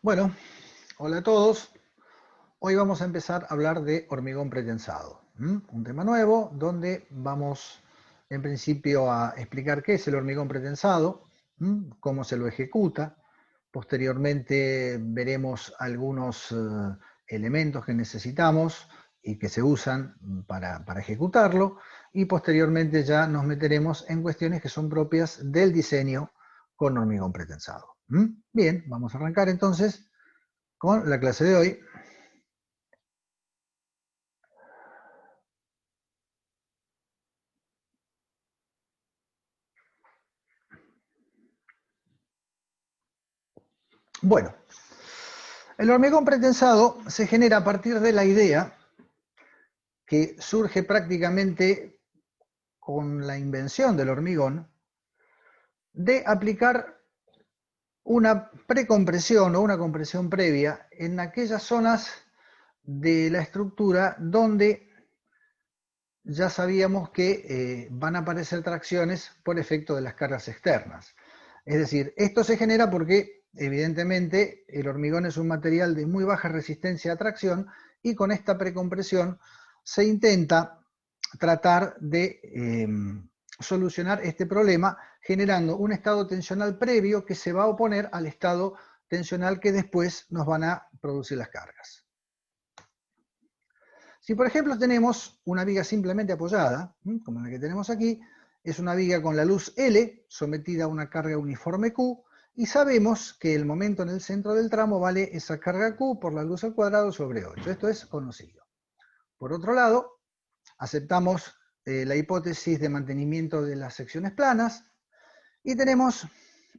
Bueno, hola a todos. Hoy vamos a empezar a hablar de hormigón pretensado. Un tema nuevo donde vamos en principio a explicar qué es el hormigón pretensado, cómo se lo ejecuta. Posteriormente veremos algunos elementos que necesitamos y que se usan para ejecutarlo. Y posteriormente ya nos meteremos en cuestiones que son propias del diseño con hormigón pretensado. Bien, vamos a arrancar entonces con la clase de hoy. Bueno, el hormigón pretensado se genera a partir de la idea que surge prácticamente con la invención del hormigón de aplicar una precompresión o una compresión previa en aquellas zonas de la estructura donde ya sabíamos que van a aparecer tracciones por efecto de las cargas externas. Es decir, esto se genera porque evidentemente el hormigón es un material de muy baja resistencia a tracción y con esta precompresión se intenta tratar de solucionar este problema generando un estado tensional previo que se va a oponer al estado tensional que después nos van a producir las cargas. Si por ejemplo tenemos una viga simplemente apoyada, como la que tenemos aquí, es una viga con la luz L sometida a una carga uniforme Q, y sabemos que el momento en el centro del tramo vale esa carga Q por la luz al cuadrado sobre 8. Esto es conocido. Por otro lado, aceptamos la hipótesis de mantenimiento de las secciones planas, y tenemos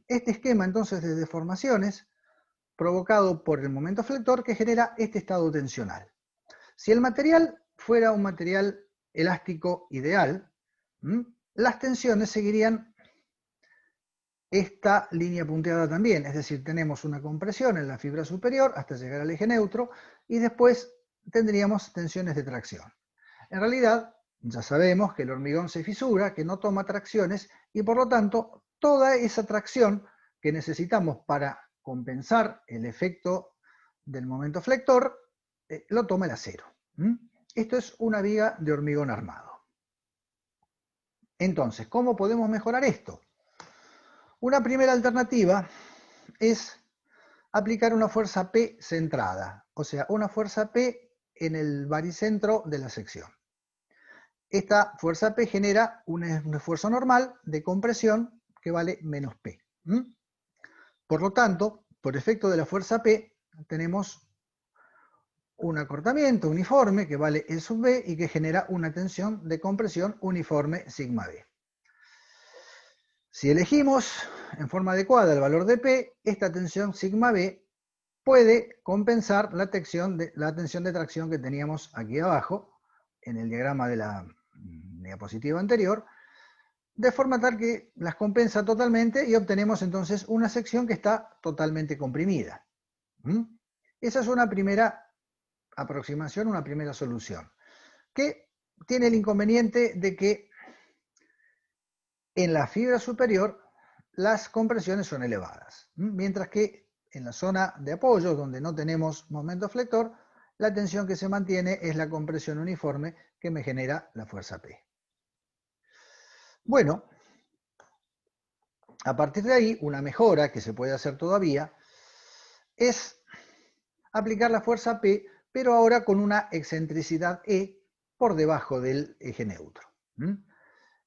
este esquema entonces de deformaciones provocado por el momento flector que genera este estado tensional. Si el material fuera un material elástico ideal, las tensiones seguirían esta línea punteada también, es decir, tenemos una compresión en la fibra superior hasta llegar al eje neutro y después tendríamos tensiones de tracción. En realidad, ya sabemos que el hormigón se fisura, que no toma tracciones y por lo tanto toda esa tracción que necesitamos para compensar el efecto del momento flector lo toma el acero. Esto es una viga de hormigón armado. Entonces, ¿cómo podemos mejorar esto? Una primera alternativa es aplicar una fuerza P centrada, o sea, una fuerza P en el baricentro de la sección. Esta fuerza P genera un esfuerzo normal de compresión que vale menos P. Por lo tanto, por efecto de la fuerza P, tenemos un acortamiento uniforme que vale E sub B y que genera una tensión de compresión uniforme sigma B. Si elegimos en forma adecuada el valor de P, esta tensión sigma B puede compensar la tensión de tracción que teníamos aquí abajo, en el diagrama de la diapositiva anterior, de forma tal que las compensa totalmente y obtenemos entonces una sección que está totalmente comprimida. Esa es una primera aproximación, una primera solución, que tiene el inconveniente de que en la fibra superior las compresiones son elevadas, mientras que en la zona de apoyo, donde no tenemos momento flector, la tensión que se mantiene es la compresión uniforme que me genera la fuerza P. Bueno, a partir de ahí, una mejora que se puede hacer todavía es aplicar la fuerza P, pero ahora con una excentricidad E por debajo del eje neutro.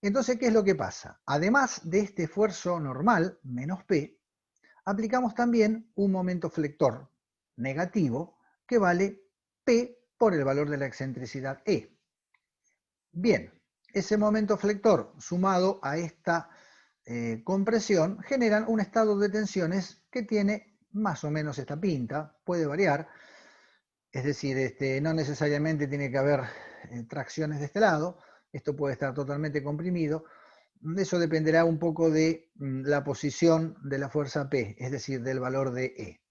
Entonces, ¿qué es lo que pasa? Además de este esfuerzo normal, menos P, aplicamos también un momento flector negativo que vale P por el valor de la excentricidad E. Bien, ese momento flector sumado a esta compresión generan un estado de tensiones que tiene más o menos esta pinta, puede variar, es decir, no necesariamente tiene que haber tracciones de este lado, esto puede estar totalmente comprimido, eso dependerá un poco de la posición de la fuerza P, es decir, del valor de E.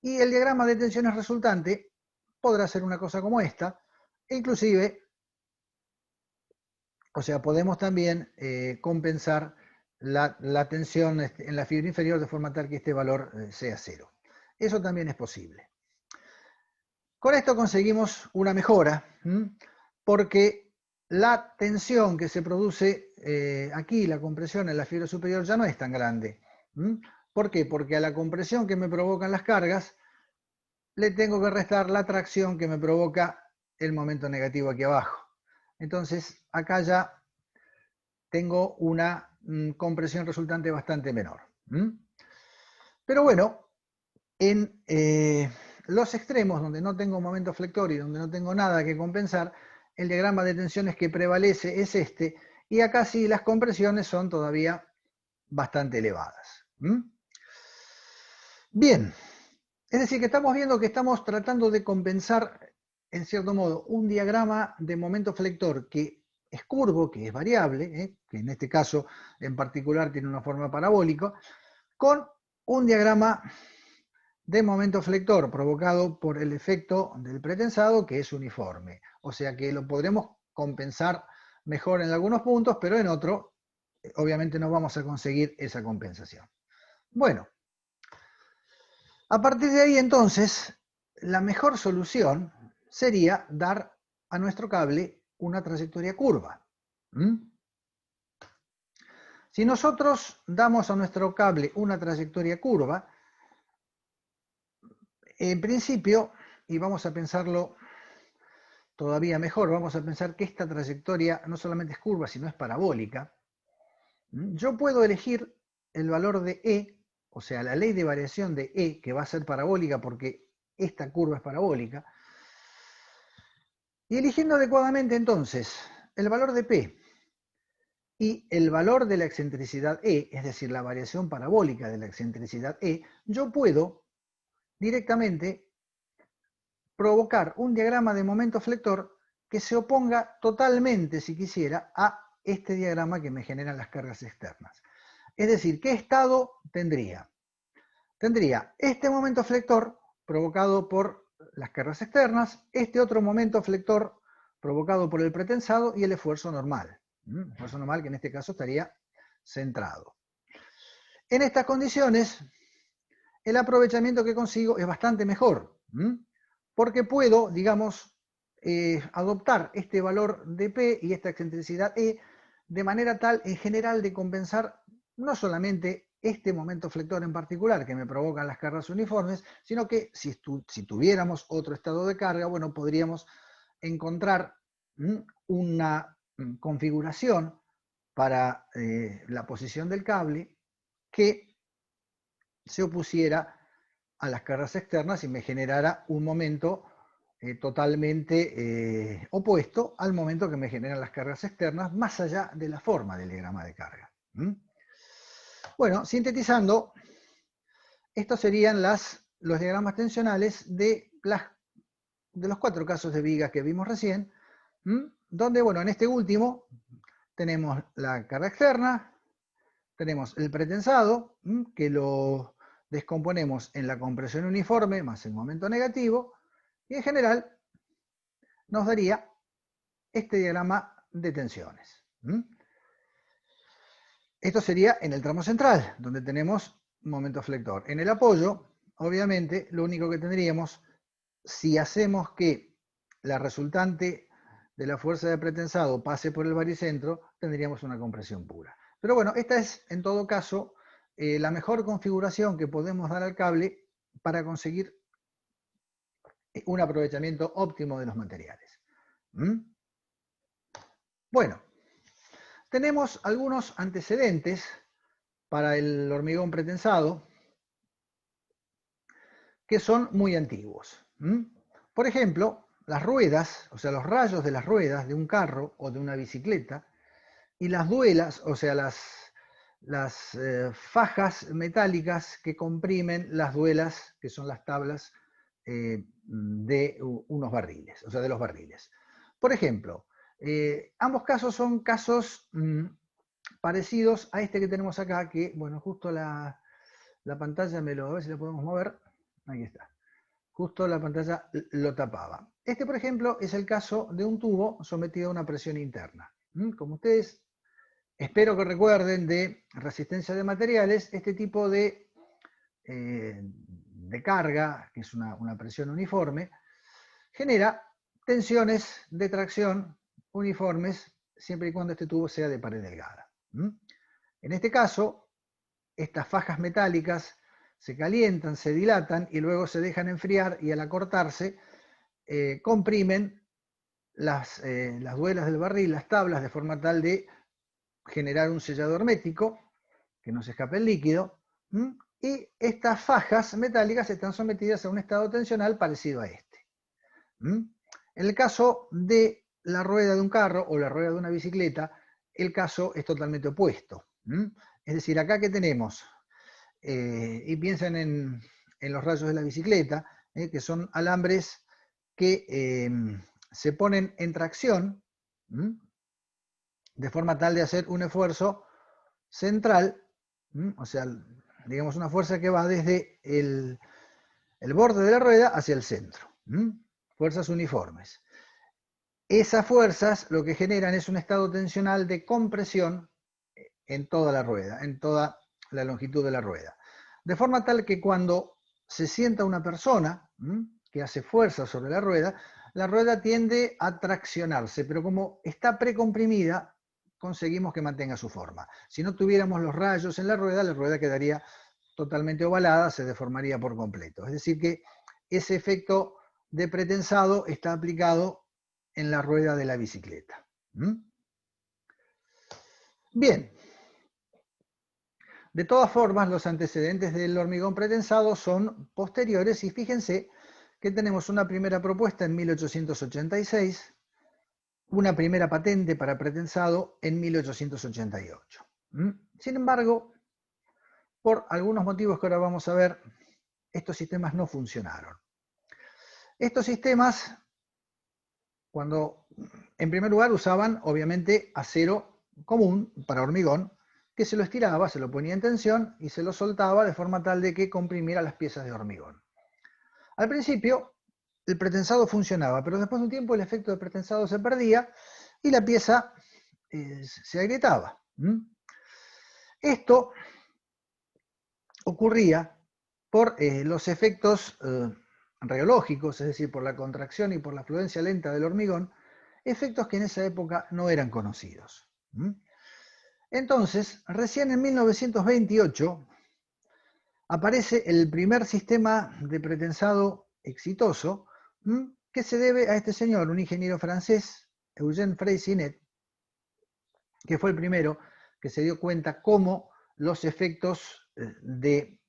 Y el diagrama de tensiones resultante podrá ser una cosa como esta, e inclusive, o sea, podemos también compensar la tensión en la fibra inferior de forma tal que este valor sea cero. Eso también es posible. Con esto conseguimos una mejora, porque la tensión que se produce aquí, la compresión en la fibra superior, ya no es tan grande. ¿Por qué? Porque a la compresión que me provocan las cargas, le tengo que restar la tracción que me provoca el momento negativo aquí abajo. Entonces, acá ya tengo una compresión resultante bastante menor. Pero bueno, en los extremos, donde no tengo momento flector y donde no tengo nada que compensar, el diagrama de tensiones que prevalece es este, y acá sí las compresiones son todavía bastante elevadas. Bien, es decir, que estamos viendo que estamos tratando de compensar, en cierto modo, un diagrama de momento flector que es curvo, que es variable, que en este caso en particular tiene una forma parabólica, con un diagrama de momento flector provocado por el efecto del pretensado, que es uniforme. O sea que lo podremos compensar mejor en algunos puntos, pero en otros obviamente no vamos a conseguir esa compensación. Bueno, a partir de ahí entonces, la mejor solución sería dar a nuestro cable una trayectoria curva. Si nosotros damos a nuestro cable una trayectoria curva, en principio, y vamos a pensarlo todavía mejor, vamos a pensar que esta trayectoria no solamente es curva, sino es parabólica. Yo puedo elegir el valor de E, o sea, la ley de variación de E, que va a ser parabólica porque esta curva es parabólica, y eligiendo adecuadamente entonces el valor de P y el valor de la excentricidad E, es decir, la variación parabólica de la excentricidad E, yo puedo directamente provocar un diagrama de momento flector que se oponga totalmente, si quisiera, a este diagrama que me generan las cargas externas. Es decir, ¿qué estado tendría? Tendría este momento flector provocado por las cargas externas, este otro momento flector provocado por el pretensado y el esfuerzo normal. El esfuerzo normal que en este caso estaría centrado. En estas condiciones, el aprovechamiento que consigo es bastante mejor, porque puedo, digamos, adoptar este valor de P y esta excentricidad E de manera tal, en general, de compensar no solamente este momento flector en particular que me provocan las cargas uniformes, sino que si tuviéramos otro estado de carga, bueno, podríamos encontrar una configuración para la posición del cable que se opusiera a las cargas externas y me generara un momento totalmente opuesto al momento que me generan las cargas externas, más allá de la forma del diagrama de carga. Bueno, sintetizando, estos serían los diagramas tensionales de los 4 casos de vigas que vimos recién, donde, bueno, en este último tenemos la carga externa, tenemos el pretensado, que lo descomponemos en la compresión uniforme más el momento negativo, y en general nos daría este diagrama de tensiones. Esto sería en el tramo central, donde tenemos momento flector. En el apoyo, obviamente, lo único que tendríamos, si hacemos que la resultante de la fuerza de pretensado pase por el baricentro, tendríamos una compresión pura. Pero bueno, esta es, en todo caso, la mejor configuración que podemos dar al cable para conseguir un aprovechamiento óptimo de los materiales. Bueno, tenemos algunos antecedentes para el hormigón pretensado que son muy antiguos. Por ejemplo, las ruedas, o sea, los rayos de las ruedas de un carro o de una bicicleta, y las duelas, o sea, las fajas metálicas que comprimen las duelas, que son las tablas de unos barriles, o sea, de los barriles. Por ejemplo, ambos casos son casos parecidos a este que tenemos acá, que, bueno, justo la pantalla a ver si la podemos mover. Ahí está. Justo la pantalla lo tapaba. Este, por ejemplo, es el caso de un tubo sometido a una presión interna. Como ustedes espero que recuerden de resistencia de materiales, este tipo de de carga, que es una presión uniforme, genera tensiones de tracción uniformes siempre y cuando este tubo sea de pared delgada. En este caso, estas fajas metálicas se calientan, se dilatan y luego se dejan enfriar y al acortarse comprimen las duelas del barril, las tablas, de forma tal de generar un sellado hermético, que no se escape el líquido, y estas fajas metálicas están sometidas a un estado tensional parecido a este. En el caso de la rueda de un carro o la rueda de una bicicleta, el caso es totalmente opuesto. Es decir, acá que tenemos, y piensen en los rayos de la bicicleta, que son alambres que se ponen en tracción, de forma tal de hacer un esfuerzo central, o sea, digamos una fuerza que va desde el borde de la rueda hacia el centro. Fuerzas uniformes. Esas fuerzas lo que generan es un estado tensional de compresión en toda la rueda, en toda la longitud de la rueda. De forma tal que cuando se sienta una persona que hace fuerza sobre la rueda tiende a traccionarse, pero como está precomprimida, conseguimos que mantenga su forma. Si no tuviéramos los rayos en la rueda quedaría totalmente ovalada, se deformaría por completo. Es decir que ese efecto de pretensado está aplicado en la rueda de la bicicleta. Bien. De todas formas, los antecedentes del hormigón pretensado son posteriores y fíjense que tenemos una primera propuesta en 1886, una primera patente para pretensado en 1888. Sin embargo, por algunos motivos que ahora vamos a ver, estos sistemas no funcionaron. Estos sistemas, en primer lugar, usaban obviamente acero común para hormigón, que se lo estiraba, se lo ponía en tensión y se lo soltaba de forma tal de que comprimiera las piezas de hormigón. Al principio, el pretensado funcionaba, pero después de un tiempo el efecto de pretensado se perdía y la pieza se agrietaba. Esto ocurría por los efectos reológicos, es decir, por la contracción y por la fluencia lenta del hormigón, efectos que en esa época no eran conocidos. Entonces, recién en 1928 aparece el primer sistema de pretensado exitoso, que se debe a este señor, un ingeniero francés, Eugène Freycinet, que fue el primero que se dio cuenta cómo los efectos de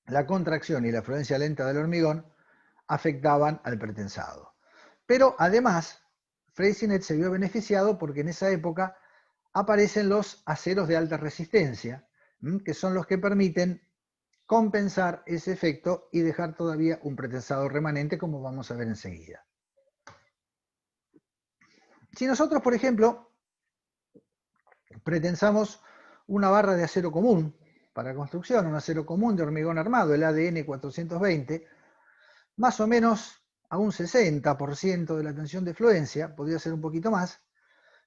la contracción y la fluencia lenta del hormigón afectaban al pretensado. Pero además, Freycinet se vio beneficiado porque en esa época aparecen los aceros de alta resistencia, que son los que permiten compensar ese efecto y dejar todavía un pretensado remanente, como vamos a ver enseguida. Si nosotros, por ejemplo, pretensamos una barra de acero común para construcción, un acero común de hormigón armado, el ADN 420, más o menos a un 60% de la tensión de fluencia, podría ser un poquito más,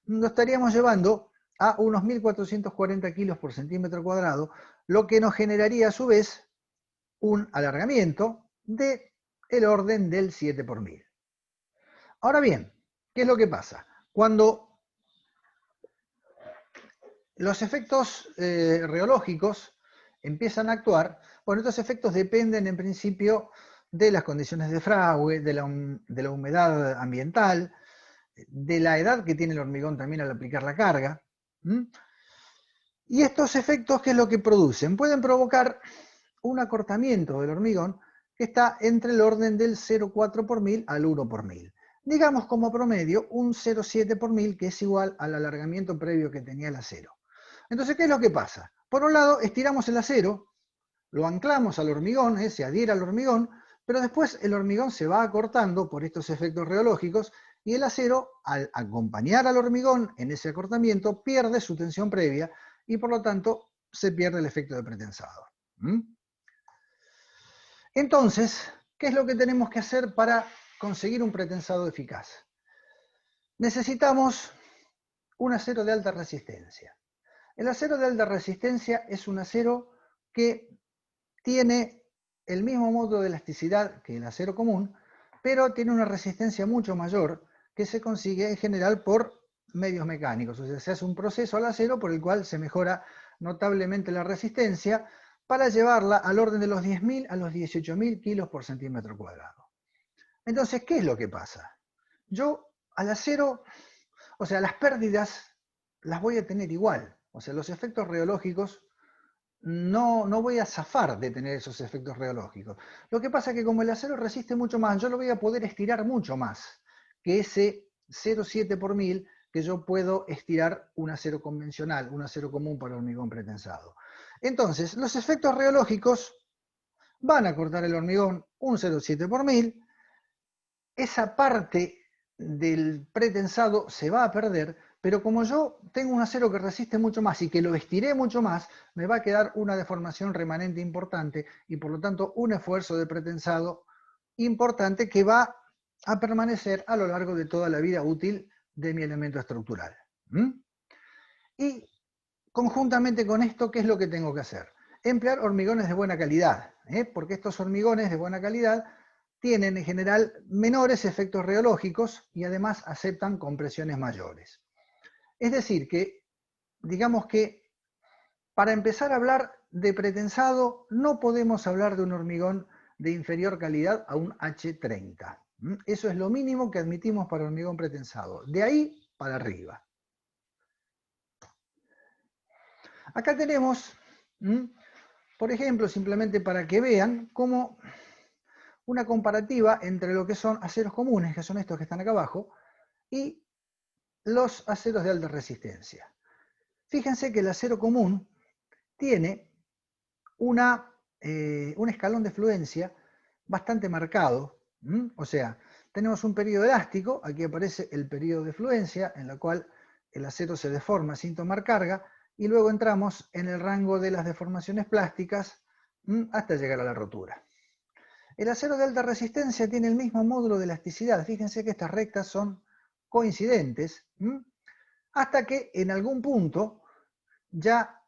lo estaríamos llevando a unos 1.440 kilos por centímetro cuadrado, lo que nos generaría a su vez un alargamiento del orden del 7 por 1000. Ahora bien, ¿qué es lo que pasa? Cuando los efectos reológicos empiezan a actuar, bueno, estos efectos dependen en principio de las condiciones de fragüe, de la humedad ambiental, de la edad que tiene el hormigón también al aplicar la carga. Y estos efectos, ¿qué es lo que producen? Pueden provocar un acortamiento del hormigón que está entre el orden del 0,4 por 1000 al 1 por 1000. Digamos como promedio un 0,7 por 1000, que es igual al alargamiento previo que tenía el acero. Entonces, ¿qué es lo que pasa? Por un lado, estiramos el acero, lo anclamos al hormigón, se adhiere al hormigón, pero después el hormigón se va acortando por estos efectos reológicos y el acero, al acompañar al hormigón en ese acortamiento, pierde su tensión previa y por lo tanto se pierde el efecto de pretensado. Entonces, ¿qué es lo que tenemos que hacer para conseguir un pretensado eficaz? Necesitamos un acero de alta resistencia. El acero de alta resistencia es un acero que tiene el mismo módulo de elasticidad que el acero común, pero tiene una resistencia mucho mayor que se consigue en general por medios mecánicos. O sea, se hace un proceso al acero por el cual se mejora notablemente la resistencia para llevarla al orden de los 10.000 a los 18.000 kilos por centímetro cuadrado. Entonces, ¿qué es lo que pasa? Yo al acero, o sea, las pérdidas las voy a tener igual. O sea, los efectos rheológicos no voy a zafar de tener esos efectos rheológicos. Lo que pasa es que como el acero resiste mucho más, yo lo voy a poder estirar mucho más que ese 0,7 por mil que yo puedo estirar un acero convencional, un acero común para hormigón pretensado. Entonces, los efectos rheológicos van a cortar el hormigón un 0,7 por mil, esa parte del pretensado se va a perder, pero como yo tengo un acero que resiste mucho más y que lo estiré mucho más, me va a quedar una deformación remanente importante y por lo tanto un esfuerzo de pretensado importante que va a permanecer a lo largo de toda la vida útil de mi elemento estructural. Y conjuntamente con esto, ¿qué es lo que tengo que hacer? Emplear hormigones de buena calidad, porque estos hormigones de buena calidad tienen en general menores efectos rheológicos y además aceptan compresiones mayores. Es decir, que digamos que para empezar a hablar de pretensado no podemos hablar de un hormigón de inferior calidad a un H30. Eso es lo mínimo que admitimos para hormigón pretensado. De ahí para arriba. Acá tenemos, por ejemplo, simplemente para que vean cómo una comparativa entre lo que son aceros comunes, que son estos que están acá abajo, y los aceros de alta resistencia. Fíjense que el acero común tiene un escalón de fluencia bastante marcado. O sea, tenemos un periodo elástico, aquí aparece el periodo de fluencia, en la cual el acero se deforma sin tomar carga, y luego entramos en el rango de las deformaciones plásticas hasta llegar a la rotura. El acero de alta resistencia tiene el mismo módulo de elasticidad. Fíjense que estas rectas son coincidentes, hasta que en algún punto ya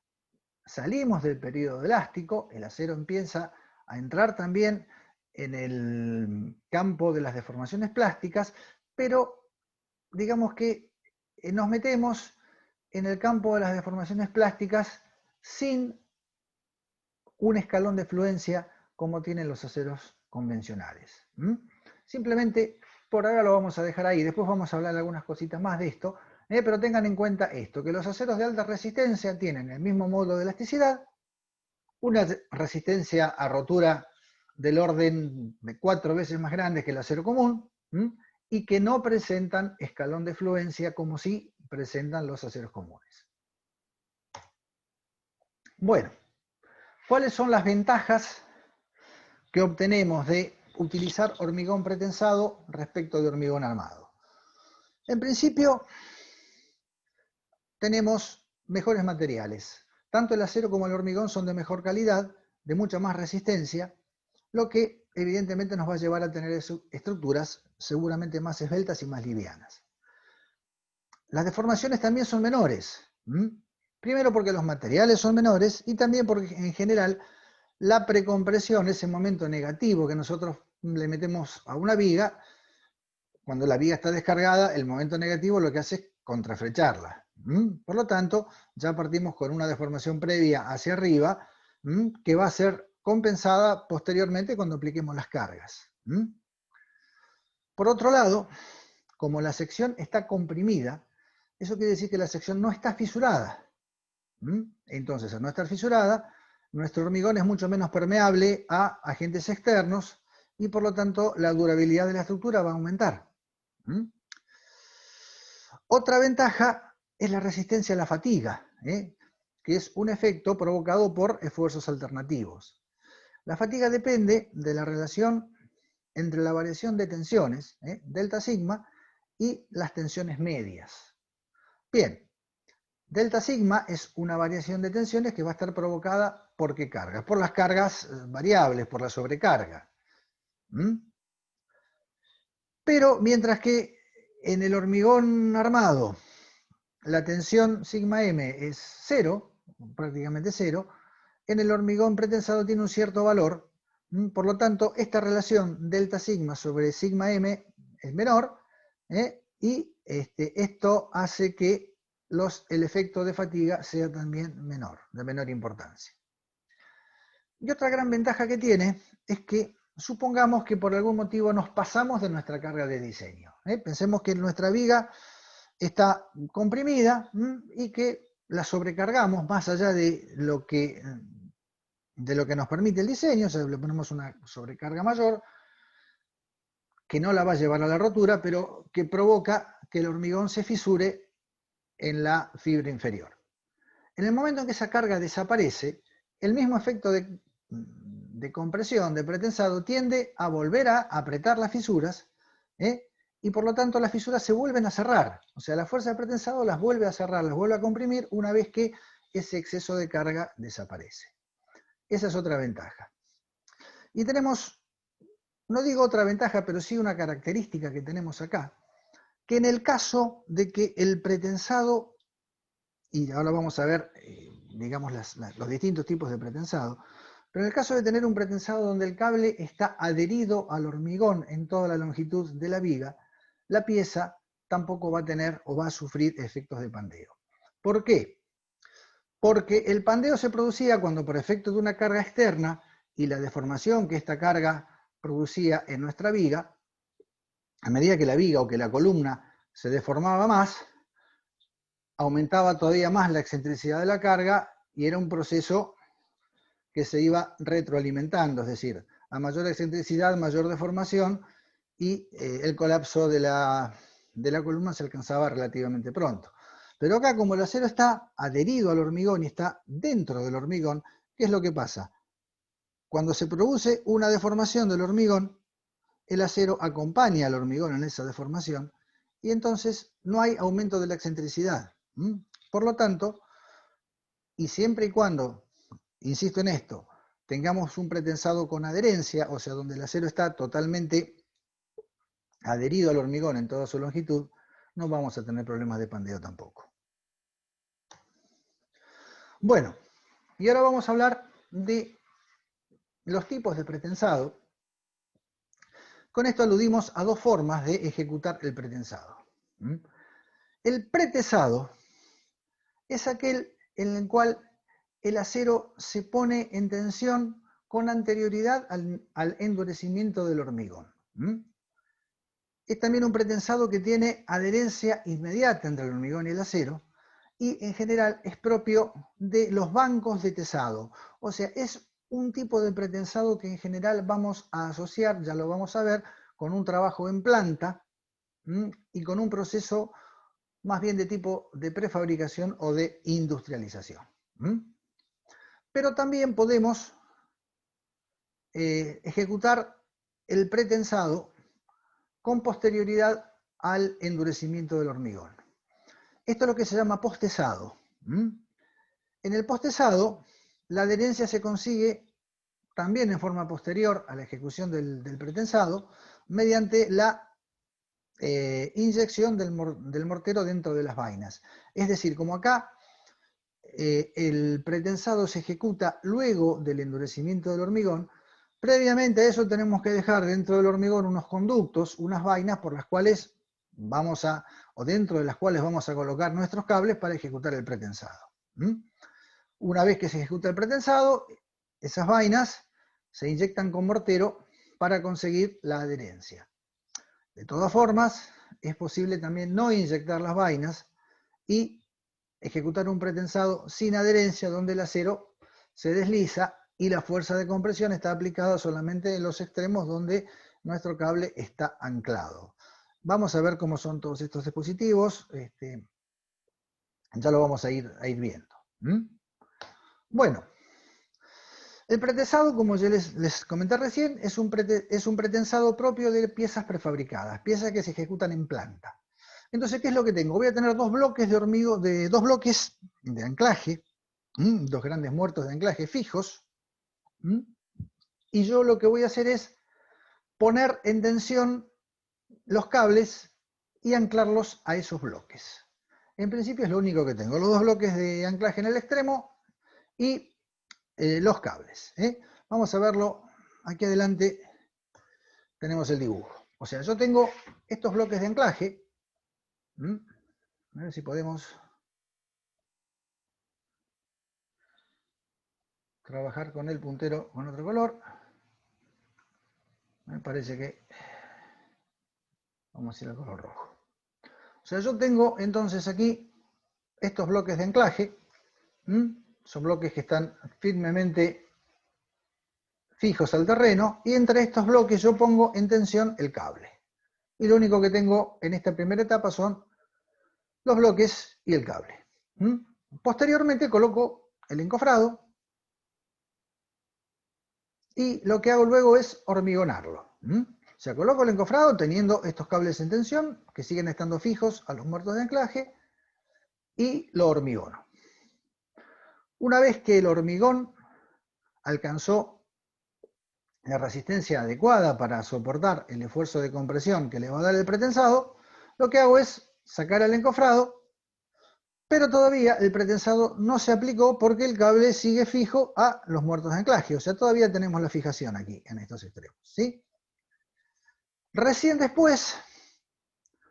salimos del periodo elástico, el acero empieza a entrar también en el campo de las deformaciones plásticas, pero digamos que nos metemos en el campo de las deformaciones plásticas sin un escalón de fluencia como tienen los aceros convencionales. Simplemente por ahora lo vamos a dejar ahí, después vamos a hablar algunas cositas más de esto, pero tengan en cuenta esto, que los aceros de alta resistencia tienen el mismo módulo de elasticidad, una resistencia a rotura del orden de 4 veces más grande que el acero común, y que no presentan escalón de fluencia como sí presentan los aceros comunes. Bueno, ¿cuáles son las ventajas que obtenemos de utilizar hormigón pretensado respecto de hormigón armado? En principio, tenemos mejores materiales. Tanto el acero como el hormigón son de mejor calidad, de mucha más resistencia, lo que evidentemente nos va a llevar a tener estructuras seguramente más esbeltas y más livianas. Las deformaciones también son menores. Primero porque los materiales son menores y también porque en general la precompresión, ese momento negativo que nosotros le metemos a una viga, cuando la viga está descargada, el momento negativo lo que hace es contraflecharla. Por lo tanto, ya partimos con una deformación previa hacia arriba que va a ser compensada posteriormente cuando apliquemos las cargas. Por otro lado, como la sección está comprimida, eso quiere decir que la sección no está fisurada. Entonces, al no estar fisurada, nuestro hormigón es mucho menos permeable a agentes externos y por lo tanto la durabilidad de la estructura va a aumentar. Otra ventaja es la resistencia a la fatiga, que es un efecto provocado por esfuerzos alternativos. La fatiga depende de la relación entre la variación de tensiones, delta sigma, y las tensiones medias. Bien, delta sigma es una variación de tensiones que va a estar provocada ¿por qué cargas? Por las cargas variables, por la sobrecarga. Pero mientras que en el hormigón armado la tensión sigma m es cero, prácticamente cero, en el hormigón pretensado tiene un cierto valor. Por lo tanto, esta relación delta sigma sobre sigma m es menor, y esto hace que el efecto de fatiga sea también menor, de menor importancia. Y otra gran ventaja que tiene es que supongamos que por algún motivo nos pasamos de nuestra carga de diseño. Pensemos que nuestra viga está comprimida y que la sobrecargamos más allá de lo que nos permite el diseño, o sea, le ponemos una sobrecarga mayor, que no la va a llevar a la rotura, pero que provoca que el hormigón se fisure en la fibra inferior. En el momento en que esa carga desaparece, el mismo efecto de compresión, de pretensado, tiende a volver a apretar las fisuras, y por lo tanto las fisuras se vuelven a cerrar. O sea, la fuerza de pretensado las vuelve a cerrar, las vuelve a comprimir una vez que ese exceso de carga desaparece. Esa es otra ventaja. Y tenemos, no digo otra ventaja, pero sí una característica que tenemos acá, que en el caso de que el pretensado, y ahora vamos a ver, digamos, los distintos tipos de pretensado, pero en el caso de tener un pretensado donde el cable está adherido al hormigón en toda la longitud de la viga, la pieza tampoco va a tener o va a sufrir efectos de pandeo. ¿Por qué? Porque el pandeo se producía cuando por efecto de una carga externa y la deformación que esta carga producía en nuestra viga, a medida que la viga o que la columna se deformaba más, aumentaba todavía más la excentricidad de la carga y era un proceso que se iba retroalimentando, es decir, a mayor excentricidad, mayor deformación, y el colapso de la columna se alcanzaba relativamente pronto. Pero acá, como el acero está adherido al hormigón y está dentro del hormigón, ¿qué es lo que pasa? Cuando se produce una deformación del hormigón, el acero acompaña al hormigón en esa deformación y entonces no hay aumento de la excentricidad. Por lo tanto, y siempre y cuando, insisto en esto, tengamos un pretensado con adherencia, o sea, donde el acero está totalmente adherido al hormigón en toda su longitud, no vamos a tener problemas de pandeo tampoco. Bueno, y ahora vamos a hablar de los tipos de pretensado. Con esto aludimos a dos formas de ejecutar el pretensado. El pretesado es aquel en el cual el acero se pone en tensión con anterioridad al endurecimiento del hormigón. Es también un pretensado que tiene adherencia inmediata entre el hormigón y el acero, y en general es propio de los bancos de tesado. O sea, es un tipo de pretensado que en general vamos a asociar, ya lo vamos a ver, con un trabajo en planta y con un proceso más bien de tipo de prefabricación o de industrialización. Pero también podemos ejecutar el pretensado con posterioridad al endurecimiento del hormigón. Esto es lo que se llama postesado. En el postesado, la adherencia se consigue también en forma posterior a la ejecución del pretensado, mediante la inyección del mortero dentro de las vainas. Es decir, como acá el pretensado se ejecuta luego del endurecimiento del hormigón, previamente a eso tenemos que dejar dentro del hormigón unos conductos, unas vainas por las cuales o dentro de las cuales vamos a colocar nuestros cables para ejecutar el pretensado. Una vez que se ejecuta el pretensado, esas vainas se inyectan con mortero para conseguir la adherencia. De todas formas, es posible también no inyectar las vainas y ejecutar un pretensado sin adherencia, donde el acero se desliza y la fuerza de compresión está aplicada solamente en los extremos donde nuestro cable está anclado. Vamos a ver cómo son todos estos dispositivos, ya lo vamos a ir viendo. Bueno, el pretensado, como yo les comenté recién, es un pretensado propio de piezas prefabricadas, piezas que se ejecutan en planta. Entonces, ¿qué es lo que tengo? Voy a tener dos bloques de hormigón, dos bloques de anclaje, dos grandes muertos de anclaje fijos, y yo lo que voy a hacer es poner en tensión los cables y anclarlos a esos bloques. En principio es lo único que tengo, los dos bloques de anclaje en el extremo y los cables. Vamos a verlo, aquí adelante tenemos el dibujo. O sea, yo tengo estos bloques de anclaje. A ver si podemos trabajar con el puntero con otro color. Me parece que vamos a ir al color rojo. O sea, yo tengo entonces aquí estos bloques de anclaje. Son bloques que están firmemente fijos al terreno, y entre estos bloques yo pongo en tensión el cable. Y lo único que tengo en esta primera etapa son los bloques y el cable. Posteriormente coloco el encofrado, y lo que hago luego es hormigonarlo. O sea, coloco el encofrado teniendo estos cables en tensión, que siguen estando fijos a los muertos de anclaje, y lo hormigono. Una vez que el hormigón alcanzó la resistencia adecuada para soportar el esfuerzo de compresión que le va a dar el pretensado, lo que hago es sacar el encofrado, pero todavía el pretensado no se aplicó porque el cable sigue fijo a los muertos de anclaje. O sea, todavía tenemos la fijación aquí en estos extremos, ¿sí? Recién después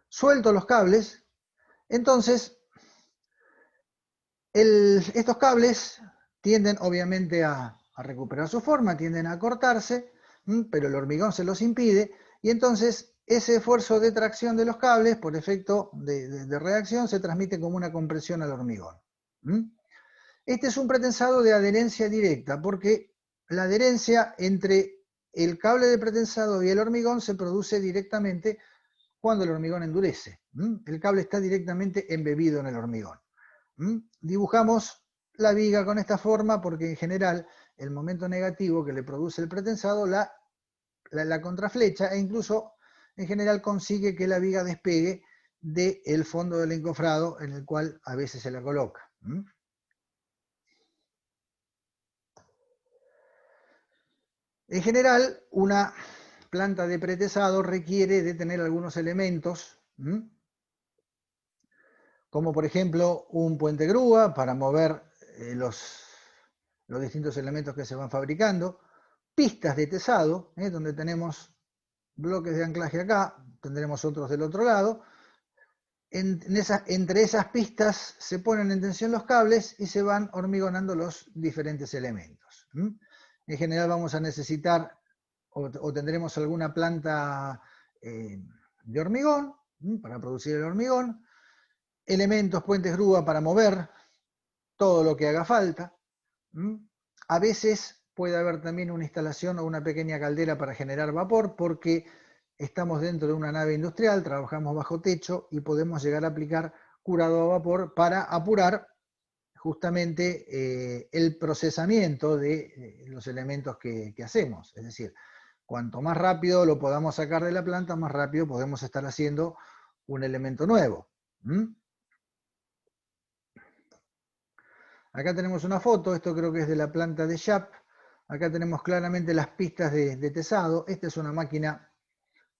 suelto los cables, entonces estos cables tienden obviamente a recuperar su forma, tienden a cortarse, pero el hormigón se los impide, y entonces ese esfuerzo de tracción de los cables por efecto de reacción se transmite como una compresión al hormigón. Este es un pretensado de adherencia directa, porque la adherencia entre el cable de pretensado y el hormigón se produce directamente cuando el hormigón endurece. El cable está directamente embebido en el hormigón. Dibujamos la viga con esta forma porque en general el momento negativo que le produce el pretensado la contraflecha, e incluso en general consigue que la viga despegue del fondo del encofrado en el cual a veces se la coloca. En general, una planta de pretensado requiere de tener algunos elementos, como por ejemplo un puente grúa para mover los distintos elementos que se van fabricando, pistas de tesado, donde tenemos bloques de anclaje acá, tendremos otros del otro lado. Entre esas pistas se ponen en tensión los cables y se van hormigonando los diferentes elementos. En general vamos a necesitar o tendremos alguna planta de hormigón para producir el hormigón, elementos, puentes grúa para mover todo lo que haga falta. A veces puede haber también una instalación o una pequeña caldera para generar vapor, porque estamos dentro de una nave industrial, trabajamos bajo techo y podemos llegar a aplicar curado a vapor para apurar justamente el procesamiento de los elementos que hacemos. Es decir, cuanto más rápido lo podamos sacar de la planta, más rápido podemos estar haciendo un elemento nuevo. Acá tenemos una foto, esto creo que es de la planta de Sharp. Acá tenemos claramente las pistas de tesado. Esta es una máquina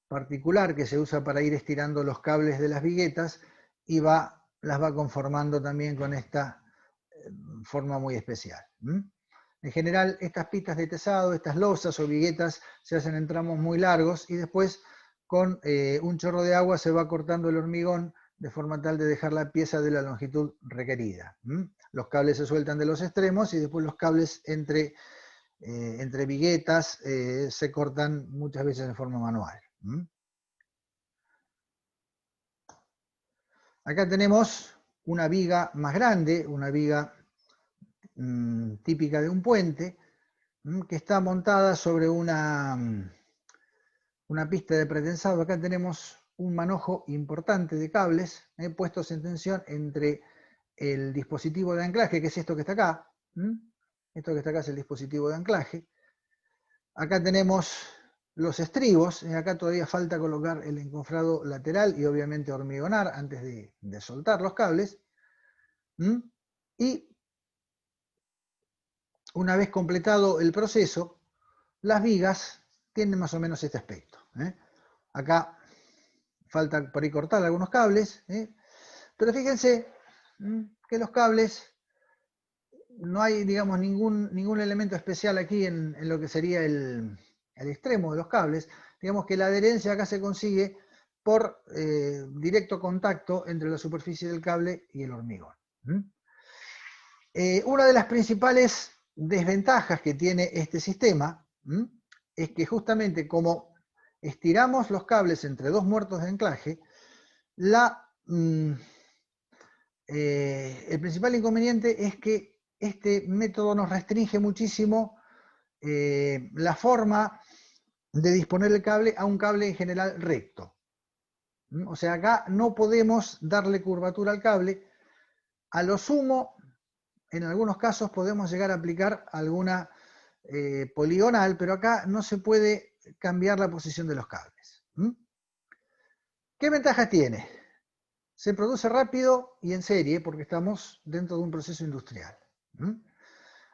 particular que se usa para ir estirando los cables de las viguetas y las va conformando también con esta forma muy especial. En general, estas pistas de tesado, estas losas o viguetas, se hacen en tramos muy largos y después con un chorro de agua se va cortando el hormigón de forma tal de dejar la pieza de la longitud requerida. Los cables se sueltan de los extremos y después los cables entre viguetas se cortan muchas veces de forma manual. Acá tenemos una viga más grande, una viga típica de un puente, que está montada sobre una pista de pretensado. Acá tenemos un manojo importante de cables puestos en tensión entre el dispositivo de anclaje, que es esto que está acá. Esto que está acá es el dispositivo de anclaje. Acá tenemos los estribos. Acá todavía falta colocar el encofrado lateral y obviamente hormigonar antes de soltar los cables. Y una vez completado el proceso, las vigas tienen más o menos este aspecto. Acá falta por ahí cortar algunos cables, pero fíjense que los cables no hay, digamos, ningún elemento especial aquí en lo que sería el extremo de los cables. Digamos que la adherencia acá se consigue por directo contacto entre la superficie del cable y el hormigón. Una de las principales desventajas que tiene este sistema es que justamente como estiramos los cables entre dos muertos de anclaje, el principal inconveniente es que este método nos restringe muchísimo la forma de disponer el cable a un cable en general recto. O sea, acá no podemos darle curvatura al cable. A lo sumo, en algunos casos podemos llegar a aplicar alguna poligonal, pero acá no se puede cambiar la posición de los cables. ¿Qué ventajas tiene? Se produce rápido y en serie porque estamos dentro de un proceso industrial.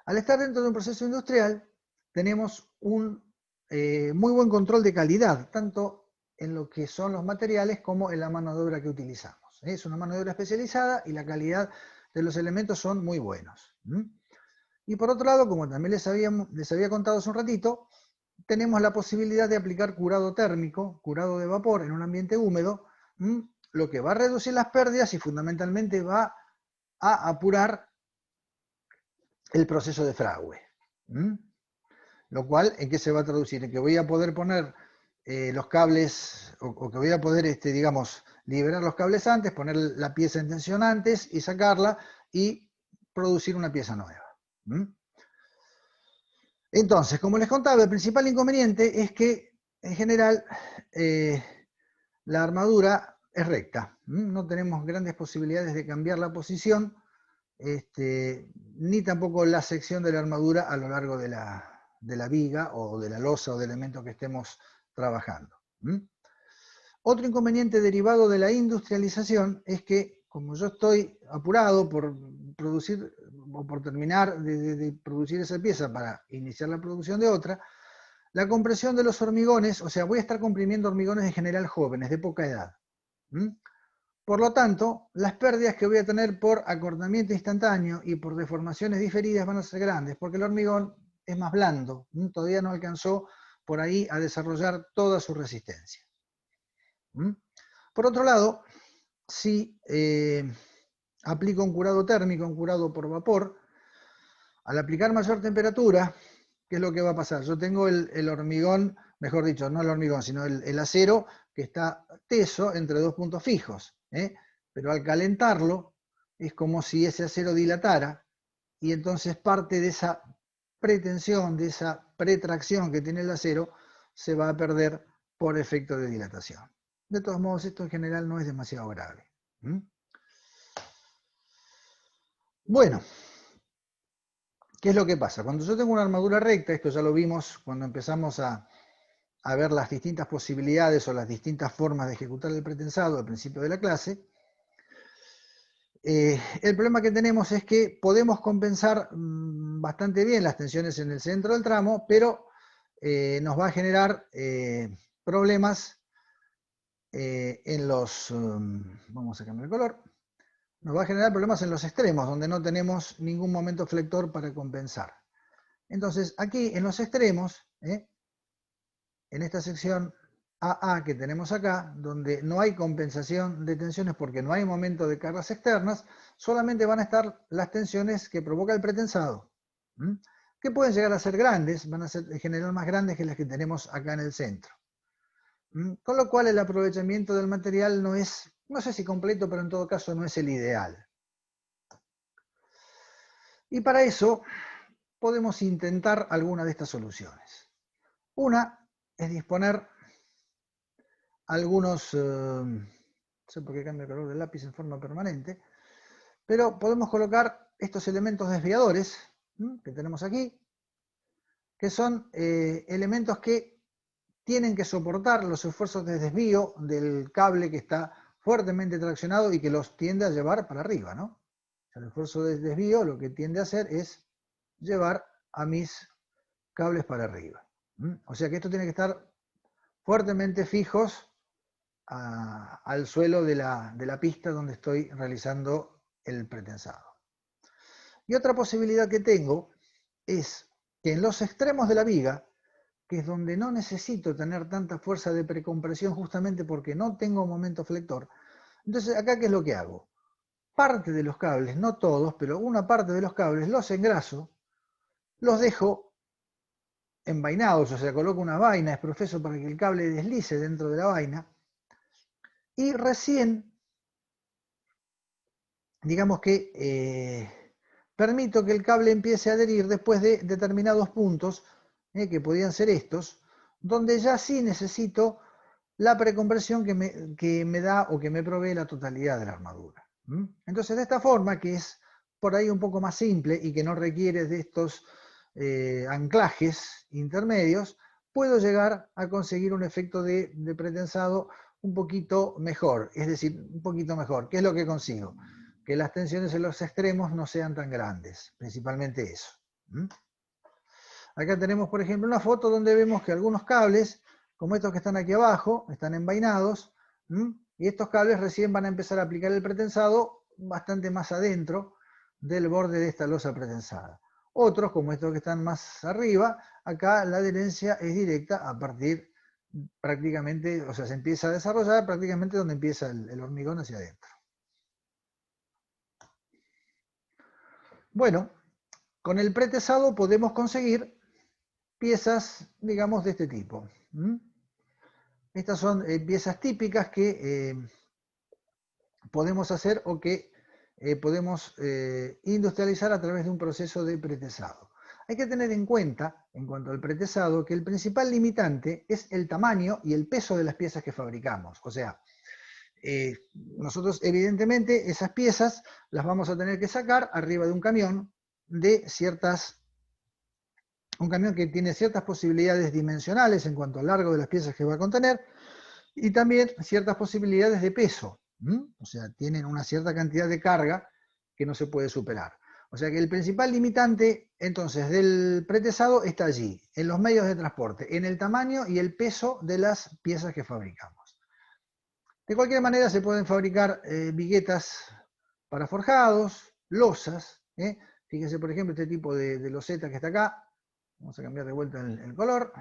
Al estar dentro de un proceso industrial, tenemos un muy buen control de calidad, tanto en lo que son los materiales como en la mano de obra que utilizamos. Es una mano de obra especializada y la calidad de los elementos son muy buenos. Y por otro lado, como también les había contado hace un ratito, tenemos la posibilidad de aplicar curado térmico, curado de vapor en un ambiente húmedo, lo que va a reducir las pérdidas y fundamentalmente va a apurar el proceso de fragüe. Lo cual, ¿en qué se va a traducir? En que voy a poder poner los cables, o que voy a poder, digamos, liberar los cables antes, poner la pieza en tensión antes y sacarla y producir una pieza nueva. Entonces, como les contaba, el principal inconveniente es que, en general, la armadura es recta. No tenemos grandes posibilidades de cambiar la posición, ni tampoco la sección de la armadura a lo largo de la viga o de la losa o de elemento que estemos trabajando. Otro inconveniente derivado de la industrialización es que, como yo estoy apurado por producir o por terminar de producir esa pieza para iniciar la producción de otra, la compresión de los hormigones, o sea, voy a estar comprimiendo hormigones en general jóvenes, de poca edad. Por lo tanto, las pérdidas que voy a tener por acortamiento instantáneo y por deformaciones diferidas van a ser grandes, porque el hormigón es más blando, todavía no alcanzó por ahí a desarrollar toda su resistencia. Por otro lado, si aplico un curado térmico, un curado por vapor, al aplicar mayor temperatura, ¿qué es lo que va a pasar? Yo tengo el hormigón, mejor dicho, no el hormigón, sino el acero que está teso entre dos puntos fijos. Pero al calentarlo, es como si ese acero dilatara, y entonces parte de esa pretensión, de esa pretracción que tiene el acero, se va a perder por efecto de dilatación. De todos modos, esto en general no es demasiado grave. Bueno, ¿qué es lo que pasa? Cuando yo tengo una armadura recta, esto ya lo vimos cuando empezamos a ver las distintas posibilidades o las distintas formas de ejecutar el pretensado al principio de la clase, el problema que tenemos es que podemos compensar bastante bien las tensiones en el centro del tramo, pero nos va a generar problemas en los, vamos a cambiar el color, nos va a generar problemas en los extremos, donde no tenemos ningún momento flector para compensar. Entonces, aquí en los extremos, en esta sección AA que tenemos acá, donde no hay compensación de tensiones porque no hay momento de cargas externas, solamente van a estar las tensiones que provoca el pretensado, que pueden llegar a ser grandes, van a ser en general más grandes que las que tenemos acá en el centro. Con lo cual el aprovechamiento del material no es, no sé si completo, pero en todo caso no es el ideal. Y para eso podemos intentar alguna de estas soluciones. Una es disponer algunos, no sé por qué cambia el color del lápiz en forma permanente, pero podemos colocar estos elementos desviadores que tenemos aquí, que son elementos que tienen que soportar los esfuerzos de desvío del cable que está fuertemente traccionado y que los tiende a llevar para arriba, ¿no? O sea, el esfuerzo de desvío lo que tiende a hacer es llevar a mis cables para arriba. O sea que esto tiene que estar fuertemente fijos al suelo de la pista donde estoy realizando el pretensado. Y otra posibilidad que tengo es que en los extremos de la viga, que es donde no necesito tener tanta fuerza de precompresión justamente porque no tengo momento flector, entonces acá ¿qué es lo que hago? Parte de los cables, no todos, pero una parte de los cables los engraso, los dejo envainados, o sea, coloco una vaina, es profeso para que el cable deslice dentro de la vaina, y recién, digamos que permito que el cable empiece a adherir después de determinados puntos, que podían ser estos, donde ya sí necesito la precompresión que me da o que me provee la totalidad de la armadura. Entonces, de esta forma, que es por ahí un poco más simple y que no requiere de estos anclajes intermedios, puedo llegar a conseguir un efecto de pretensado un poquito mejor, es decir, un poquito mejor. ¿Qué es lo que consigo? Que las tensiones en los extremos no sean tan grandes, principalmente eso. Acá tenemos, por ejemplo, una foto donde vemos que algunos cables, como estos que están aquí abajo, están envainados, y estos cables recién van a empezar a aplicar el pretensado bastante más adentro del borde de esta losa pretensada. Otros, como estos que están más arriba, acá la adherencia es directa a partir prácticamente, o sea, se empieza a desarrollar prácticamente donde empieza el hormigón hacia adentro. Bueno, con el pretesado podemos conseguir piezas, digamos, de este tipo. Estas son piezas típicas que podemos hacer o que podemos industrializar a través de un proceso de pretesado. Hay que tener en cuenta, en cuanto al pretesado, que el principal limitante es el tamaño y el peso de las piezas que fabricamos. O sea, nosotros evidentemente esas piezas las vamos a tener que sacar arriba de un camión un camión que tiene ciertas posibilidades dimensionales en cuanto al largo de las piezas que va a contener y también ciertas posibilidades de peso. O sea, tienen una cierta cantidad de carga que no se puede superar. O sea que el principal limitante entonces del pretesado está allí, en los medios de transporte, en el tamaño y el peso de las piezas que fabricamos. De cualquier manera se pueden fabricar viguetas para forjados, losas. Fíjense, por ejemplo, este tipo de loseta que está acá. Vamos a cambiar de vuelta el color.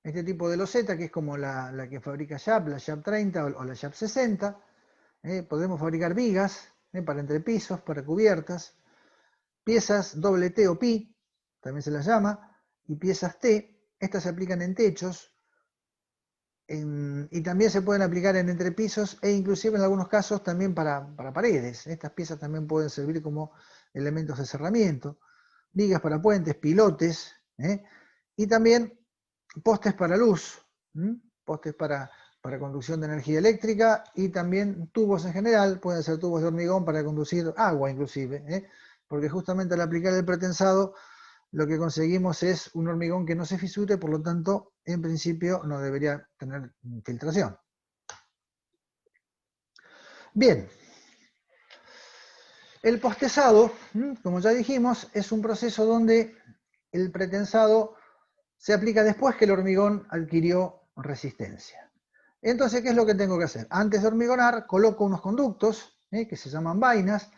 Este tipo de loseta, que es como la que fabrica Sharp, la Sharp 30 o la Sharp 60. Podemos fabricar vigas para entrepisos, para cubiertas. Piezas doble T o pi, también se las llama. Y piezas T, estas se aplican en techos. Y también se pueden aplicar en entrepisos e inclusive en algunos casos también para paredes. Estas piezas también pueden servir como elementos de cerramiento. Vigas para puentes, pilotes, y también postes para luz, postes para conducción de energía eléctrica y también tubos en general, pueden ser tubos de hormigón para conducir agua inclusive, porque justamente al aplicar el pretensado lo que conseguimos es un hormigón que no se fisure, por lo tanto, en principio no debería tener filtración. Bien, el postesado, como ya dijimos, es un proceso donde el pretensado se aplica después que el hormigón adquirió resistencia. Entonces, ¿qué es lo que tengo que hacer? Antes de hormigonar, coloco unos conductos, que se llaman vainas,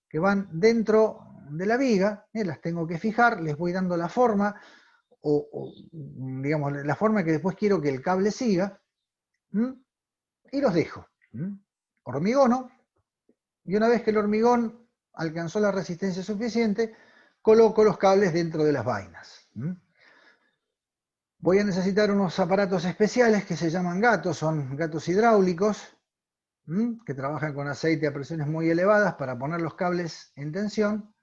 que van dentro de la viga, las tengo que fijar, les voy dando la forma, o digamos, la forma que después quiero que el cable siga, y los dejo. Hormigono, y una vez que el hormigón alcanzó la resistencia suficiente, coloco los cables dentro de las vainas. Voy a necesitar unos aparatos especiales que se llaman gatos, son gatos hidráulicos, que trabajan con aceite a presiones muy elevadas para poner los cables en tensión,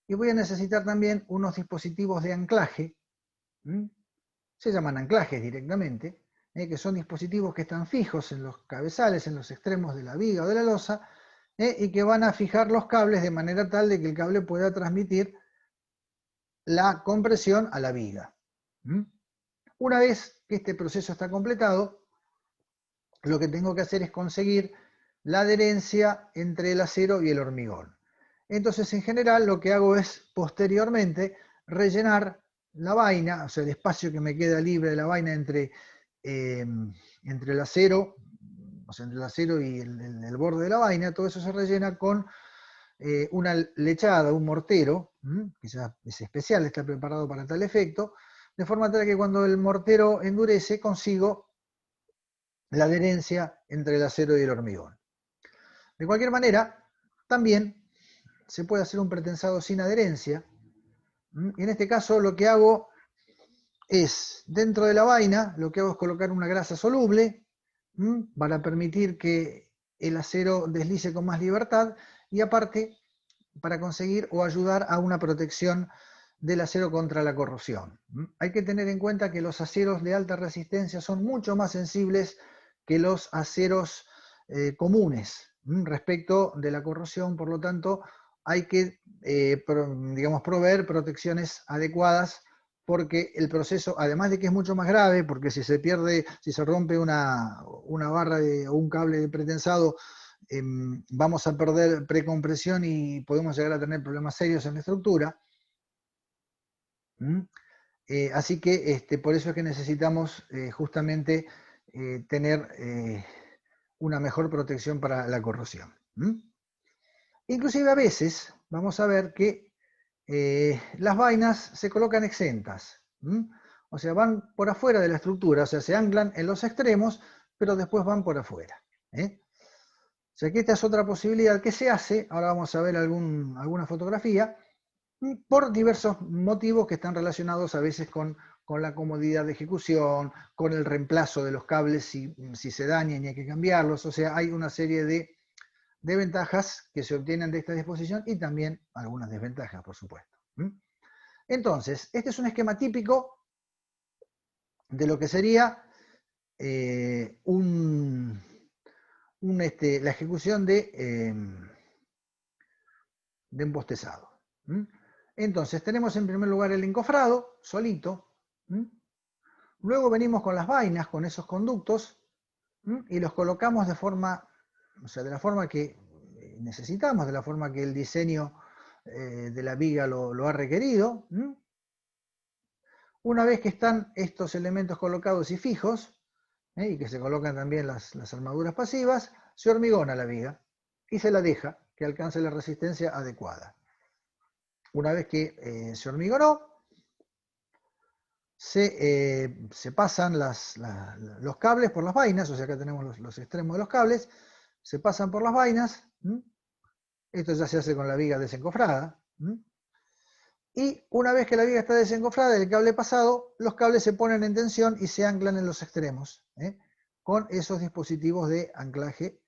y voy a necesitar también unos dispositivos de anclaje, se llaman anclajes directamente, que son dispositivos que están fijos en los cabezales, en los extremos de la viga o de la losa, y que van a fijar los cables de manera tal de que el cable pueda transmitir la compresión a la viga. Una vez que este proceso está completado, lo que tengo que hacer es conseguir la adherencia entre el acero y el hormigón. Entonces, en general, lo que hago es posteriormente rellenar la vaina, o sea, el espacio que me queda libre de la vaina entre el acero, o sea, entre el acero y el borde de la vaina, todo eso se rellena con una lechada, un mortero, que ya es especial, está preparado para tal efecto, de forma tal que cuando el mortero endurece consigo la adherencia entre el acero y el hormigón. De cualquier manera, también se puede hacer un pretensado sin adherencia, y en este caso lo que hago es, dentro de la vaina, lo que hago es colocar una grasa soluble, para permitir que el acero deslice con más libertad, y aparte para conseguir o ayudar a una protección del acero contra la corrosión. Hay que tener en cuenta que los aceros de alta resistencia son mucho más sensibles que los aceros comunes respecto de la corrosión, por lo tanto hay que digamos, proveer protecciones adecuadas, porque el proceso, además de que es mucho más grave, porque si se pierde, si se rompe una barra o un cable de pretensado, vamos a perder precompresión y podemos llegar a tener problemas serios en la estructura. Así que por eso es que necesitamos justamente tener una mejor protección para la corrosión. Inclusive a veces vamos a ver que las vainas se colocan exentas. O sea, van por afuera de la estructura, o sea, se anclan en los extremos, pero después van por afuera. O sea que esta es otra posibilidad que se hace, ahora vamos a ver alguna fotografía, por diversos motivos que están relacionados a veces con la comodidad de ejecución, con el reemplazo de los cables si se dañan y hay que cambiarlos. O sea, hay una serie de ventajas que se obtienen de esta disposición y también algunas desventajas, por supuesto. Entonces, este es un esquema típico de lo que sería la ejecución de embostezado. Entonces, tenemos en primer lugar el encofrado, solito. Luego venimos con las vainas, con esos conductos, y los colocamos de forma, o sea, de la forma que necesitamos, de la forma que el diseño de la viga lo ha requerido. Una vez que están estos elementos colocados y fijos, y que se colocan también las armaduras pasivas, se hormigona la viga y se la deja que alcance la resistencia adecuada. Una vez que se hormigonó, se pasan los cables por las vainas, o sea, acá tenemos los extremos de los cables, se pasan por las vainas, esto ya se hace con la viga desencofrada, y una vez que la viga está desencofrada y el cable pasado, los cables se ponen en tensión y se anclan en los extremos, con esos dispositivos de anclaje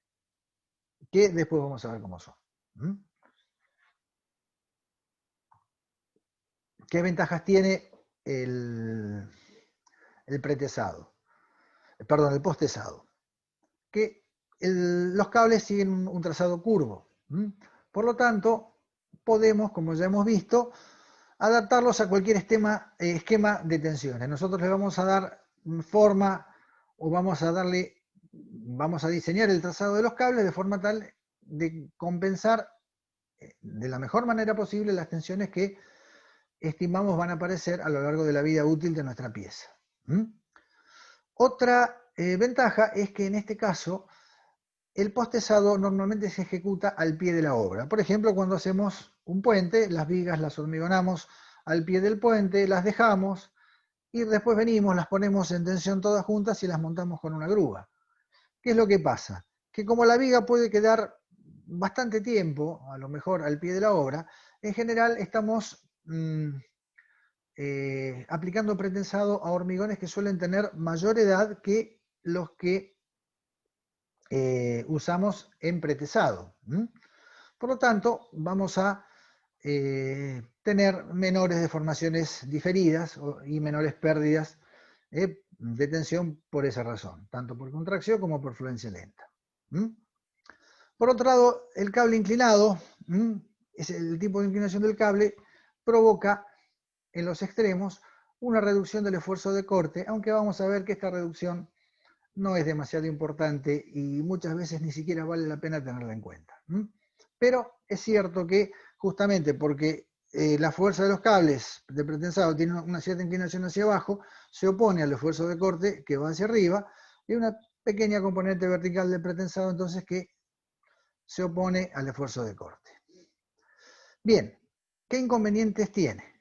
que después vamos a ver cómo son. ¿Qué ventajas tiene el pretesado? Perdón, el postesado. Que los cables siguen un trazado curvo. Por lo tanto, podemos, como ya hemos visto, adaptarlos a cualquier esquema de tensiones. Nosotros le vamos a dar forma o vamos a diseñar el trazado de los cables de forma tal de compensar de la mejor manera posible las tensiones que estimamos van a aparecer a lo largo de la vida útil de nuestra pieza. Otra ventaja es que en este caso el postesado normalmente se ejecuta al pie de la obra. Por ejemplo, cuando hacemos un puente, las vigas las hormigonamos al pie del puente, las dejamos y después venimos, las ponemos en tensión todas juntas y las montamos con una grúa. ¿Qué es lo que pasa? Que como la viga puede quedar bastante tiempo, a lo mejor al pie de la obra, en general estamos aplicando pretensado a hormigones que suelen tener mayor edad que los que usamos en pretesado. Por lo tanto, vamos a tener menores deformaciones diferidas y menores pérdidas de tensión por esa razón, tanto por contracción como por fluencia lenta. Por otro lado, el cable inclinado, es el tipo de inclinación del cable, provoca en los extremos una reducción del esfuerzo de corte, aunque vamos a ver que esta reducción no es demasiado importante y muchas veces ni siquiera vale la pena tenerla en cuenta. Pero es cierto que justamente porque la fuerza de los cables de pretensado tiene una cierta inclinación hacia abajo, se opone al esfuerzo de corte que va hacia arriba, y una pequeña componente vertical del pretensado, entonces, que se opone al esfuerzo de corte. Bien, ¿qué inconvenientes tiene?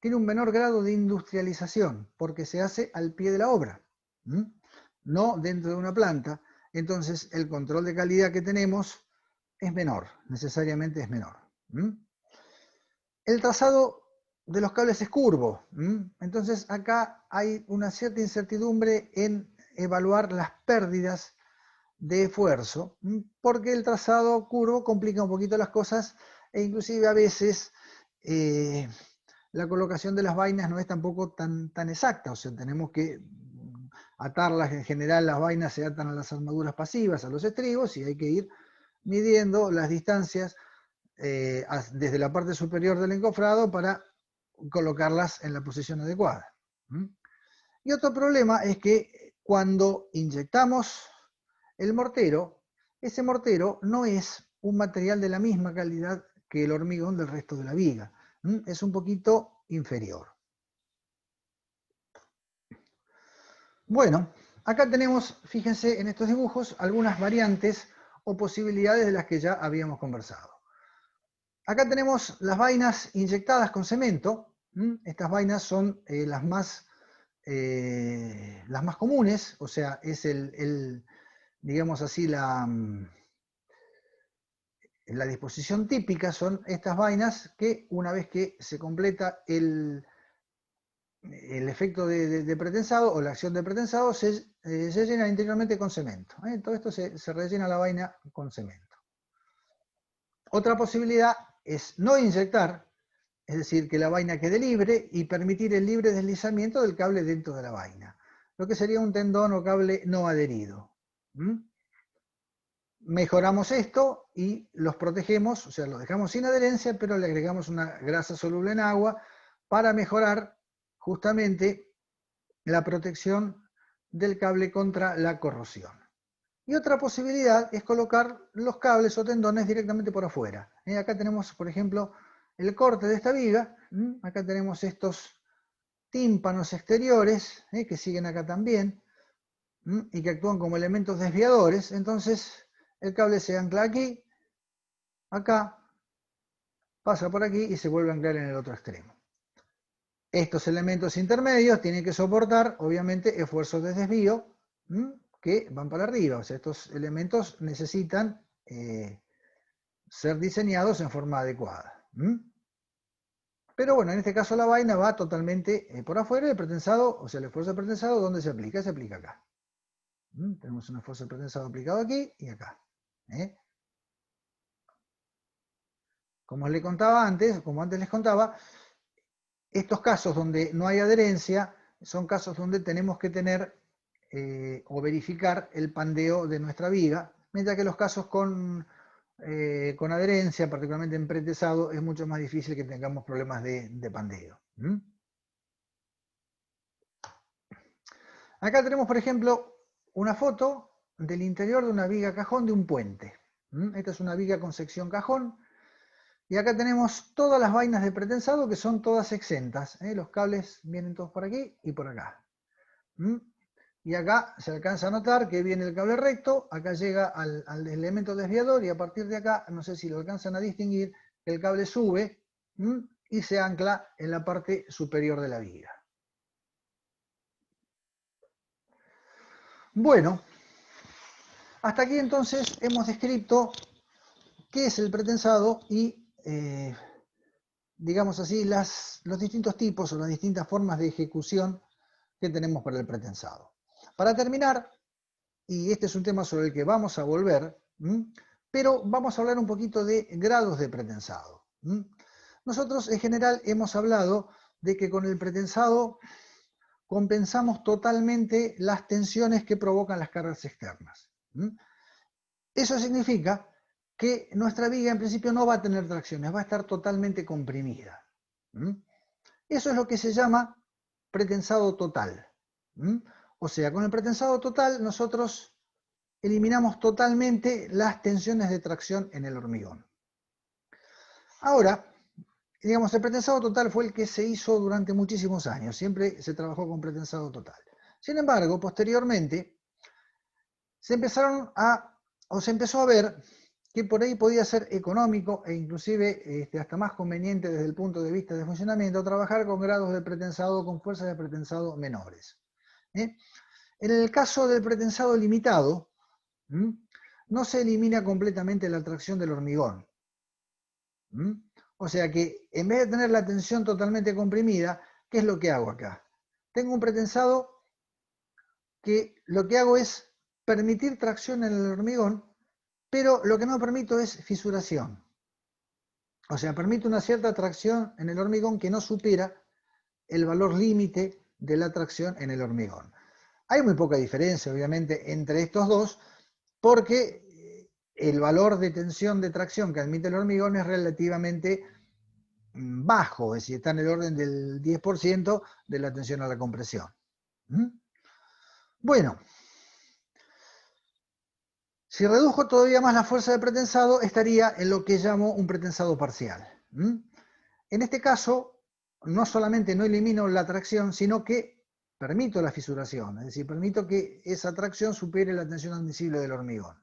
Tiene un menor grado de industrialización, porque se hace al pie de la obra, no dentro de una planta. Entonces, el control de calidad que tenemos es menor, necesariamente es menor. El trazado de los cables es curvo, entonces acá hay una cierta incertidumbre en evaluar las pérdidas de esfuerzo, porque el trazado curvo complica un poquito las cosas e inclusive a veces la colocación de las vainas no es tampoco tan exacta, o sea, tenemos que atarlas. En general las vainas se atan a las armaduras pasivas, a los estribos, y hay que ir midiendo las distancias desde la parte superior del encofrado para colocarlas en la posición adecuada. Y otro problema es que cuando inyectamos el mortero, ese mortero no es un material de la misma calidad que el hormigón del resto de la viga. Es un poquito inferior. Bueno, acá tenemos, fíjense en estos dibujos, algunas variantes o posibilidades de las que ya habíamos conversado. Acá tenemos las vainas inyectadas con cemento. Estas vainas son las más comunes, o sea, es digamos así, la disposición típica. Son estas vainas que una vez que se completa el efecto de pretensado o la acción de pretensado, se llena interiormente con cemento. Todo esto se rellena la vaina con cemento. Otra posibilidad es no inyectar, es decir, que la vaina quede libre y permitir el libre deslizamiento del cable dentro de la vaina, lo que sería un tendón o cable no adherido. Mejoramos esto y los protegemos, o sea, los dejamos sin adherencia, pero le agregamos una grasa soluble en agua para mejorar justamente la protección del cable contra la corrosión. Y otra posibilidad es colocar los cables o tendones directamente por afuera. Acá tenemos, por ejemplo, el corte de esta viga. Acá tenemos estos tímpanos exteriores que siguen acá también y que actúan como elementos desviadores. Entonces el cable se ancla aquí, acá, pasa por aquí y se vuelve a anclar en el otro extremo. Estos elementos intermedios tienen que soportar, obviamente, esfuerzos de desvío que van para arriba. O sea, estos elementos necesitan ser diseñados en forma adecuada. Pero bueno, en este caso la vaina va totalmente por afuera. El pretensado, o sea, el esfuerzo de pretensado, ¿dónde se aplica? Se aplica acá. Tenemos un esfuerzo de pretensado aplicado aquí y acá. Como les contaba antes, como antes les contaba, estos casos donde no hay adherencia son casos donde tenemos que tener o verificar el pandeo de nuestra viga, mientras que los casos con adherencia, particularmente en pretensado, es mucho más difícil que tengamos problemas de pandeo. Acá tenemos, por ejemplo, una foto del interior de una viga cajón de un puente. Esta es una viga con sección cajón. Y acá tenemos todas las vainas de pretensado que son todas exentas. Los cables vienen todos por aquí y por acá. Y acá se alcanza a notar que viene el cable recto, acá llega al elemento desviador y a partir de acá, no sé si lo alcanzan a distinguir, el cable sube y se ancla en la parte superior de la viga. Bueno, hasta aquí entonces hemos descrito qué es el pretensado y digamos así, los distintos tipos o las distintas formas de ejecución que tenemos para el pretensado. Para terminar, y este es un tema sobre el que vamos a volver, pero vamos a hablar un poquito de grados de pretensado. Nosotros en general hemos hablado de que con el pretensado compensamos totalmente las tensiones que provocan las cargas externas. Eso significa que nuestra viga en principio no va a tener tracciones, va a estar totalmente comprimida. Eso es lo que se llama pretensado total. O sea, con el pretensado total nosotros eliminamos totalmente las tensiones de tracción en el hormigón. Ahora, digamos, el pretensado total fue el que se hizo durante muchísimos años, siempre se trabajó con pretensado total. Sin embargo, posteriormente, se empezó a ver que por ahí podía ser económico e inclusive hasta más conveniente desde el punto de vista de funcionamiento trabajar con grados de pretensado, con fuerzas de pretensado menores. En el caso del pretensado limitado, no se elimina completamente la tracción del hormigón. O sea que en vez de tener la tensión totalmente comprimida, ¿qué es lo que hago acá? Tengo un pretensado que lo que hago es permitir tracción en el hormigón, pero lo que no permito es fisuración. O sea, permite una cierta tracción en el hormigón que no supera el valor límite de la tracción en el hormigón. Hay muy poca diferencia, obviamente, entre estos dos, porque el valor de tensión de tracción que admite el hormigón es relativamente bajo, es decir, está en el orden del 10% de la tensión a la compresión. Bueno, si redujo todavía más la fuerza de pretensado, estaría en lo que llamo un pretensado parcial. En este caso, no solamente no elimino la tracción, sino que permito la fisuración, es decir, permito que esa tracción supere la tensión admisible del hormigón.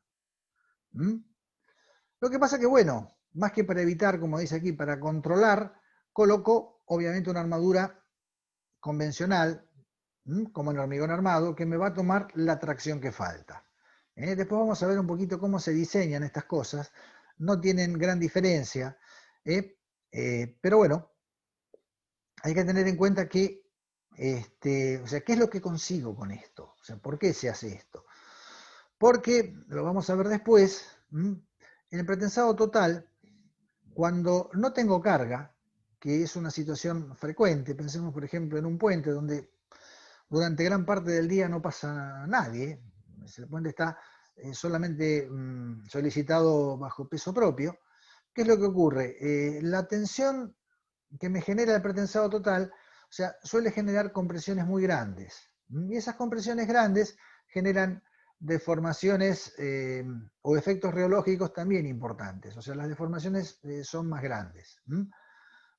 Lo que pasa que, bueno, más que para evitar, como dice aquí, para controlar, coloco obviamente una armadura convencional, como el hormigón armado, que me va a tomar la tracción que falta. Después vamos a ver un poquito cómo se diseñan estas cosas. No tienen gran diferencia, pero bueno, hay que tener en cuenta que, o sea, ¿qué es lo que consigo con esto? O sea, ¿por qué se hace esto? Porque, lo vamos a ver después, en el pretensado total, cuando no tengo carga, que es una situación frecuente, pensemos por ejemplo en un puente donde durante gran parte del día no pasa nadie, el puente está solamente solicitado bajo peso propio, ¿qué es lo que ocurre? La tensión que me genera el pretensado total, o sea, suele generar compresiones muy grandes. Y esas compresiones grandes generan deformaciones o efectos reológicos también importantes. O sea, las deformaciones son más grandes.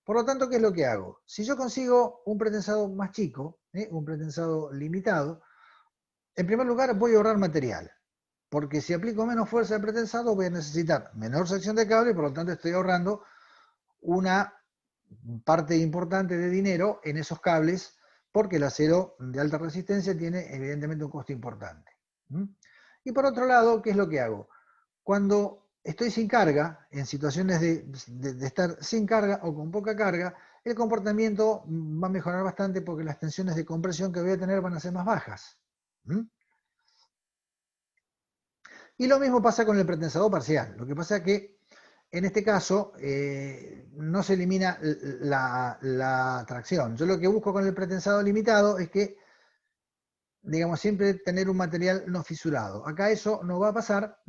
Por lo tanto, ¿qué es lo que hago? Si yo consigo un pretensado más chico, un pretensado limitado, en primer lugar voy a ahorrar material. Porque si aplico menos fuerza de pretensado voy a necesitar menor sección de cable y por lo tanto estoy ahorrando una parte importante de dinero en esos cables porque el acero de alta resistencia tiene evidentemente un costo importante. Y por otro lado, ¿qué es lo que hago? Cuando estoy sin carga, en situaciones de estar sin carga o con poca carga, el comportamiento va a mejorar bastante porque las tensiones de compresión que voy a tener van a ser más bajas. Y lo mismo pasa con el pretensado parcial. Lo que pasa es que en este caso no se elimina la tracción. Yo lo que busco con el pretensado limitado es que, digamos, siempre tener un material no fisurado. Acá eso no va a pasar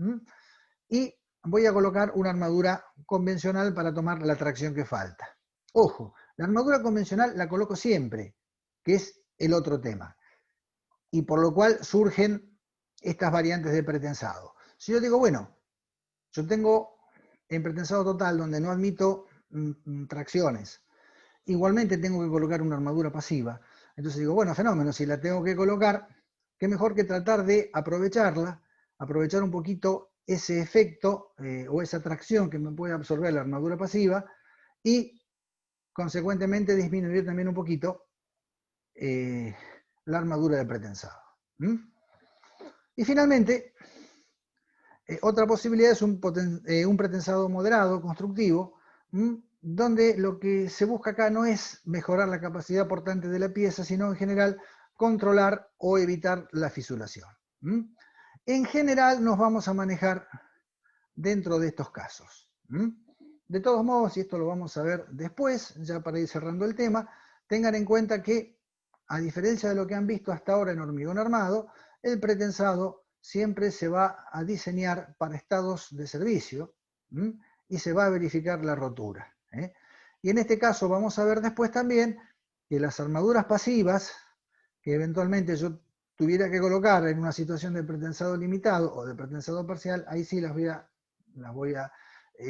y voy a colocar una armadura convencional para tomar la tracción que falta. Ojo, la armadura convencional la coloco siempre, que es el otro tema. Y por lo cual surgen estas variantes de pretensado. Si yo digo, bueno, yo tengo en pretensado total donde no admito tracciones, igualmente tengo que colocar una armadura pasiva. Entonces digo, bueno, fenómeno, si la tengo que colocar, qué mejor que tratar de aprovecharla, aprovechar un poquito ese efecto o esa tracción que me puede absorber la armadura pasiva y consecuentemente disminuir también un poquito la armadura de pretensado. Y finalmente, otra posibilidad es un pretensado moderado, constructivo, donde lo que se busca acá no es mejorar la capacidad portante de la pieza, sino en general controlar o evitar la fisuración. En general nos vamos a manejar dentro de estos casos. De todos modos, y esto lo vamos a ver después, ya para ir cerrando el tema, tengan en cuenta que, a diferencia de lo que han visto hasta ahora en hormigón armado, el pretensado siempre se va a diseñar para estados de servicio y se va a verificar la rotura. Y en este caso vamos a ver después también que las armaduras pasivas, que eventualmente yo tuviera que colocar en una situación de pretensado limitado o de pretensado parcial, ahí sí las voy a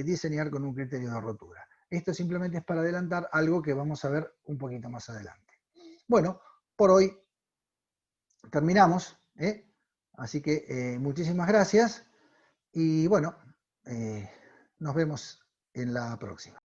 diseñar con un criterio de rotura. Esto simplemente es para adelantar algo que vamos a ver un poquito más adelante. Bueno, por hoy terminamos. Así que muchísimas gracias y bueno, nos vemos en la próxima.